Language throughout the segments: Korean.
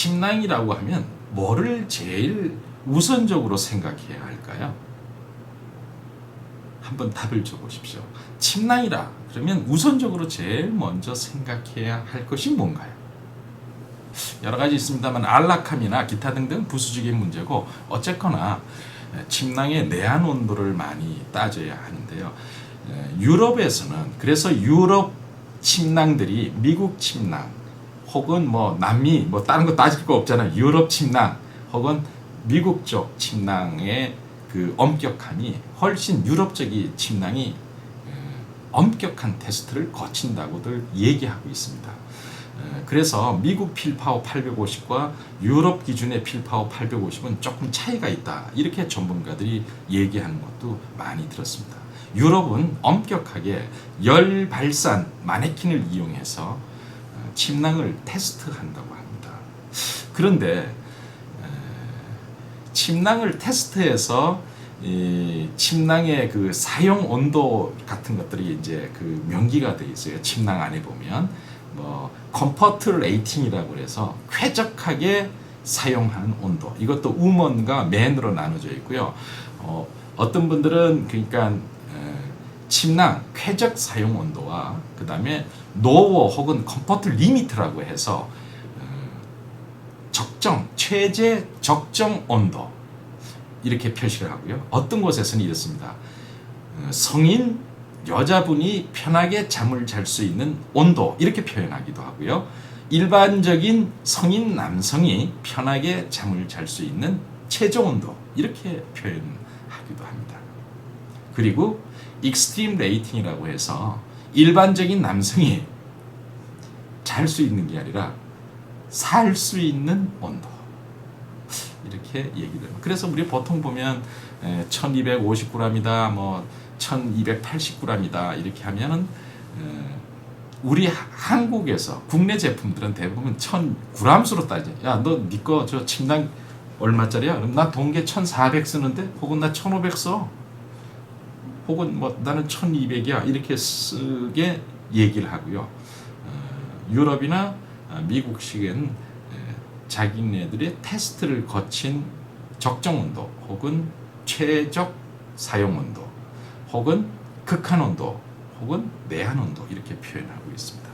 침낭이라고 하면 뭐를 제일 우선적으로 생각해야 할까요? 한번 답을 줘보십시오. 침낭이라 그러면 우선적으로 제일 먼저 생각해야 할 것이 뭔가요? 여러 가지 있습니다만 안락함이나 기타 등등 부수적인 문제고 어쨌거나 침낭의 내한 온도를 많이 따져야 하는데요. 유럽에서는 그래서 유럽 침낭들이 미국 침낭 혹은 뭐 남미 뭐 다른 거 따질 거 없잖아요. 유럽 침낭 혹은 미국 쪽 침낭의 그 엄격함이 훨씬 유럽적인 침낭이 엄격한 테스트를 거친다고들 얘기하고 있습니다. 그래서 미국 필파워 850과 유럽 기준의 필파워 850은 조금 차이가 있다. 이렇게 전문가들이 얘기하는 것도 많이 들었습니다. 유럽은 엄격하게 열 발산 마네킹을 이용해서 침낭을 테스트한다고 합니다. 그런데 침낭을 테스트해서 이 침낭의 그 사용 온도 같은 것들이 이제 그 명기가 돼 있어요. 침낭 안에 보면 뭐 컴포트 레이팅이라고 해서 쾌적하게 사용하는 온도. 이것도 우먼과 맨으로 나눠져 있고요. 어떤 분들은 그러니까 침낭 쾌적 사용 온도와 그 다음에 노워 혹은 컴포트 리미트라고 해서 적정 최제 적정 온도 이렇게 표시를 하고요. 어떤 곳에서는 이렇습니다. 성인 여자분이 편하게 잠을 잘 수 있는 온도 이렇게 표현하기도 하고요. 일반적인 성인 남성이 편하게 잠을 잘 수 있는 최저 온도 이렇게 표현하기도 합니다. 그리고 익스트림 레이팅이라고 해서 일반적인 남성이 잘 수 있는 게 아니라 살 수 있는 온도 이렇게 얘기를. 그래서 우리 보통 보면 1250g이다, 뭐 1280g이다 이렇게 하면은 우리 한국에서 국내 제품들은 대부분 1000g수로 따져. 야, 너 네 거 저 침낭 얼마짜리야? 그럼 나 동계 1400 쓰는데, 혹은 나 1500 써. 혹은 뭐 나는 1200이야 이렇게 쓰게 얘기를 하고요. 유럽이나 미국식은 자기네들의 테스트를 거친 적정 온도 혹은 최적 사용 온도 혹은 극한 온도 혹은 내한 온도 이렇게 표현하고 있습니다.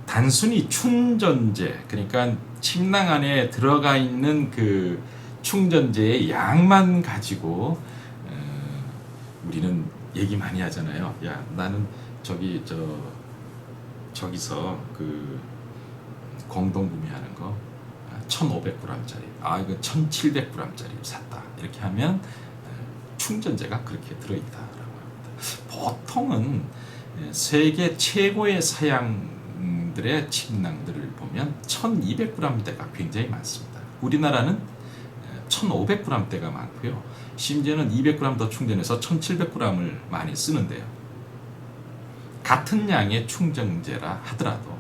단순히 충전재, 그러니까 침낭 안에 들어가 있는 그 충전재의 양만 가지고 우리는 얘기 많이 하잖아요. 야, 나는 저기서 그 공동 구매하는 거 1,500g짜리, 이거 1,700g짜리 샀다. 이렇게 하면 충전재가 그렇게 들어있다라고 합니다. 보통은 세계 최고의 사양들의 침낭들을 보면 1,200g대가 굉장히 많습니다. 우리나라는 1,500g대가 많고요. 심지어는 200g 더 충전해서 1,700g을 많이 쓰는데요. 같은 양의 충전재라 하더라도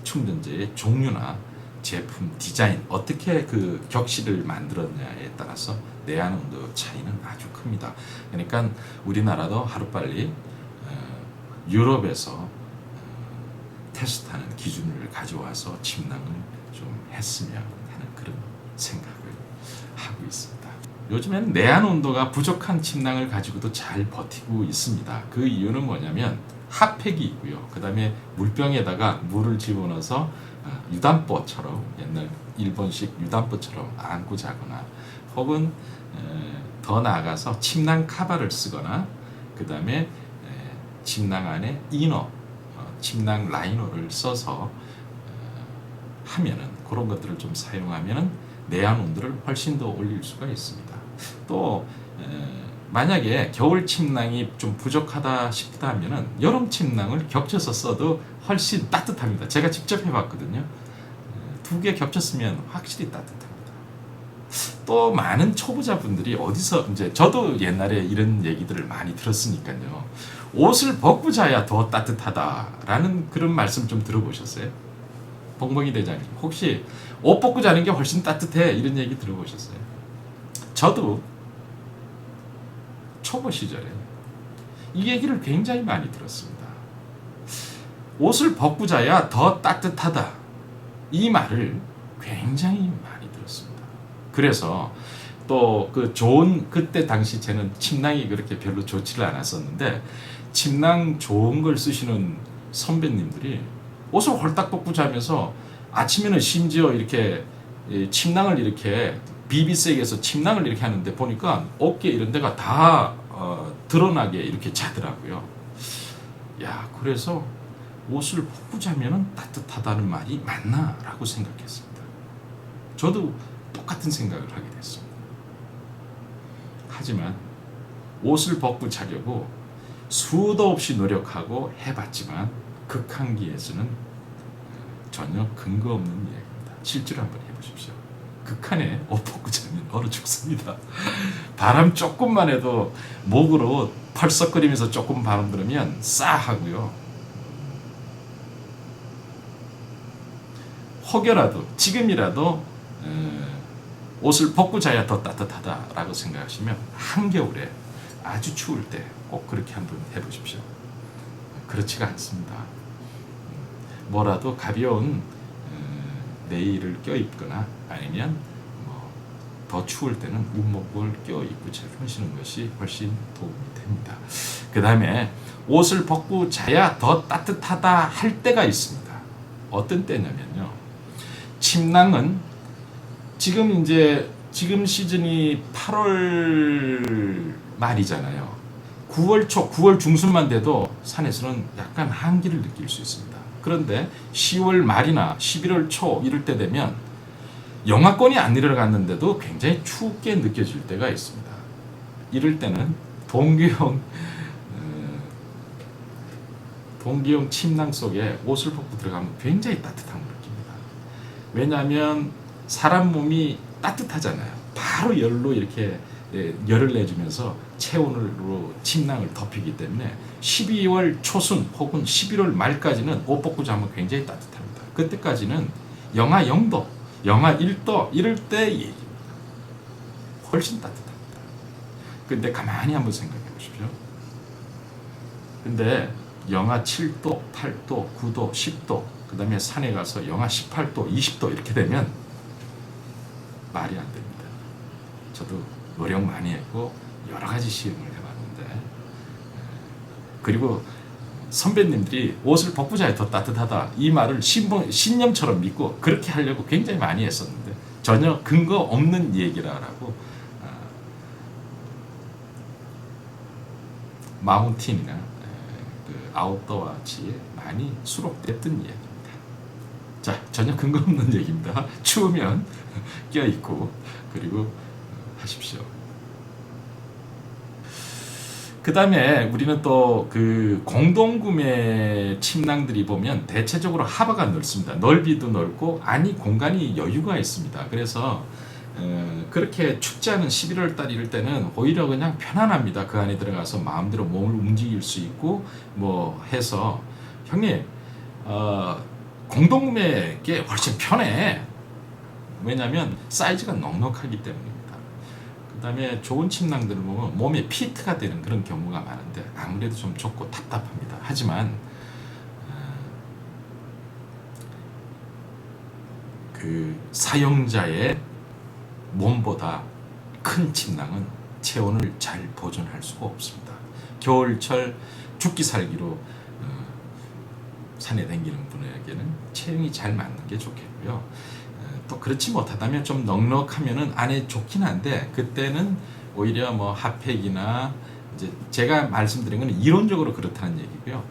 충전재의 종류나 제품 디자인, 어떻게 그 격실을 만들었냐에 따라서 내한 온도 차이는 아주 큽니다. 그러니까 우리나라도 하루빨리 유럽에서 테스트하는 기준을 가져와서 침낭을 좀 했으면 하는 그런 생각을 하고 있습니다. 요즘에는 내한 온도가 부족한 침낭을 가지고도 잘 버티고 있습니다. 그 이유는 뭐냐면 핫팩이 있고요. 그 다음에 물병에다가 물을 집어넣어서 유담보처럼, 옛날 일본식 유담보처럼 안고 자거나, 혹은 더 나아가서 침낭 카바를 쓰거나, 그 다음에 침낭 안에 이너, 침낭 라이너를 써서 하면은, 그런 것들을 좀 사용하면은 내한 온도를 훨씬 더 올릴 수가 있습니다. 또 만약에 겨울 침낭이 좀 부족하다 싶다 하면은 여름 침낭을 겹쳐서 써도 훨씬 따뜻합니다. 제가 직접 해봤거든요. 두 개 겹쳤으면 확실히 따뜻합니다. 또 많은 초보자분들이 어디서, 이제 저도 옛날에 이런 얘기들을 많이 들었으니까요. 옷을 벗고 자야 더 따뜻하다라는 그런 말씀 좀 들어보셨어요? 봉봉이 대장님, 혹시 옷 벗고 자는 게 훨씬 따뜻해 이런 얘기 들어보셨어요? 저도 초보 시절에 이 얘기를 굉장히 많이 들었습니다. 옷을 벗고 자야 더 따뜻하다. 이 말을 굉장히 많이 들었습니다. 그래서 또 그때 당시 저는 침낭이 그렇게 별로 좋지를 않았었는데 침낭 좋은 걸 쓰시는 선배님들이 옷을 홀딱 벗고 자면서 아침에는 심지어 이렇게 침낭을 이렇게 비비색에서 침낭을 이렇게 하는데 보니까 어깨 이런 데가 다 드러나게 이렇게 자더라고요. 야, 그래서 옷을 벗고 자면은 따뜻하다는 말이 맞나라고 생각했습니다. 저도 똑같은 생각을 하게 됐습니다. 하지만 옷을 벗고 자려고 수도 없이 노력하고 해봤지만 극한기에서는 전혀 근거 없는 이야기입니다. 실제로 한번 해보십시오. 극한에 옷 벗고 자면 얼어 죽습니다. 바람 조금만 해도 목으로 펄썩거리면서 조금 바람 들으면 싸하고요. 혹여라도 지금이라도 옷을 벗고 자야 더 따뜻하다라고 생각하시면 한겨울에 아주 추울 때 꼭 그렇게 한번 해보십시오. 그렇지가 않습니다. 뭐라도 가벼운 내일을 껴입거나 아니면 더 추울 때는 운목을 껴입고 주무시는 것이 훨씬 도움이 됩니다. 그 다음에 옷을 벗고 자야 더 따뜻하다 할 때가 있습니다. 어떤 때냐면요. 침낭은 지금 시즌이 8월 말이잖아요. 9월 초, 9월 중순만 돼도 산에서는 약간 한기를 느낄 수 있습니다. 그런데 10월 말이나 11월 초 이럴 때 되면 영하권이 안 내려갔는데도 굉장히 춥게 느껴질 때가 있습니다. 이럴 때는 동기용 침낭 속에 옷을 벗고 들어가면 굉장히 따뜻함을 느낍니다. 왜냐하면 사람 몸이 따뜻하잖아요. 바로 열로 이렇게 열을 내주면서 체온으로 침낭을 덮이기 때문에 12월 초순 혹은 11월 말까지는 옷 벗고 자면 굉장히 따뜻합니다. 그때까지는 영하 0도, 영하 1도 이럴 때 얘기입니다. 훨씬 따뜻합니다. 근데 가만히 한번 생각해 보십시오. 근데 영하 7도, 8도, 9도, 10도 그 다음에 산에 가서 영하 18도, 20도 이렇게 되면 말이 안 됩니다. 저도 노력 많이 했고 여러 가지 시험을 해봤는데 그리고 선배님들이 옷을 벗고 자야 더 따뜻하다 이 말을 신념처럼 믿고 그렇게 하려고 굉장히 많이 했었는데 전혀 근거 없는 얘기라고 마운틴이나 아웃도어지에 많이 수록됐던 이야기입니다. 자, 전혀 근거 없는 얘기입니다. 추우면 껴입고 그리고 하십시오. 그 다음에 우리는 또 그 공동구매 침낭들이 보면 대체적으로 하바가 넓습니다. 넓이도 넓고 안이 공간이 여유가 있습니다. 그래서 그렇게 춥지 않은 11월 달 이럴 때는 오히려 그냥 편안합니다. 그 안에 들어가서 마음대로 몸을 움직일 수 있고 뭐 해서 형님 공동구매게 훨씬 편해. 왜냐하면 사이즈가 넉넉하기 때문입니다. 그 다음에 좋은 침낭들을 보면 몸에 피트가 되는 그런 경우가 많은데 아무래도 좀 좁고 답답합니다. 하지만 그 사용자의 몸보다 큰 침낭은 체온을 잘 보존할 수가 없습니다. 겨울철 죽기 살기로 산에 다니는 분에게는 체형이 잘 맞는 게 좋겠고요. 또 그렇지 못하다면 좀 넉넉하면은 안에 좋긴 한데 그때는 오히려 뭐 핫팩이나 이제 제가 말씀드린 건 이론적으로 그렇다는 얘기고요.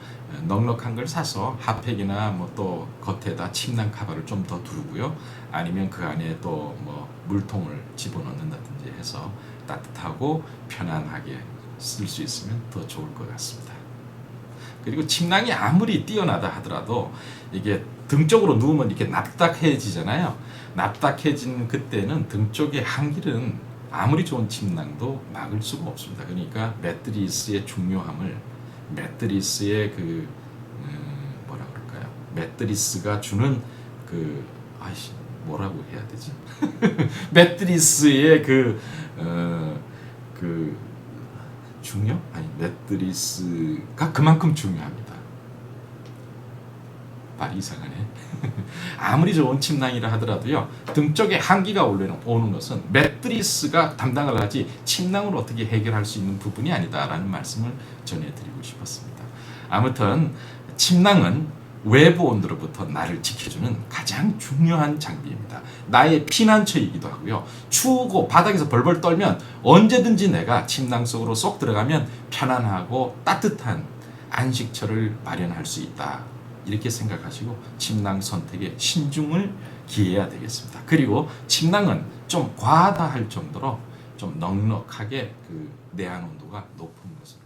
넉넉한 걸 사서 핫팩이나 뭐 또 겉에다 침낭 카바를 좀 더 두고요. 아니면 그 안에 또 뭐 물통을 집어넣는다든지 해서 따뜻하고 편안하게 쓸 수 있으면 더 좋을 것 같습니다. 그리고 침낭이 아무리 뛰어나다 하더라도 이게 등 쪽으로 누우면 이렇게 납작해지잖아요. 납작해진 그때는 등 쪽의 한기는 아무리 좋은 침낭도 막을 수가 없습니다. 그러니까 매트리스의 중요함을 매트리스의 그 뭐라 그럴까요? 매트리스가 주는 그 뭐라고 해야 되지? 매트리스의 그 중요? 매트리스가 그만큼 중요합니다. 말이 이상하네. 아무리 좋은 침낭이라 하더라도요, 등 쪽에 한기가 오는 것은 매트리스가 담당을 하지 침낭을 어떻게 해결할 수 있는 부분이 아니다라는 말씀을 전해드리고 싶었습니다. 아무튼 침낭은 외부 온도로부터 나를 지켜주는 가장 중요한 장비입니다. 나의 피난처이기도 하고요. 추우고 바닥에서 벌벌 떨면 언제든지 내가 침낭 속으로 쏙 들어가면 편안하고 따뜻한 안식처를 마련할 수 있다. 이렇게 생각하시고 침낭 선택에 신중을 기해야 되겠습니다. 그리고 침낭은 좀 과하다 할 정도로 좀 넉넉하게 그 내한 온도가 높은 것을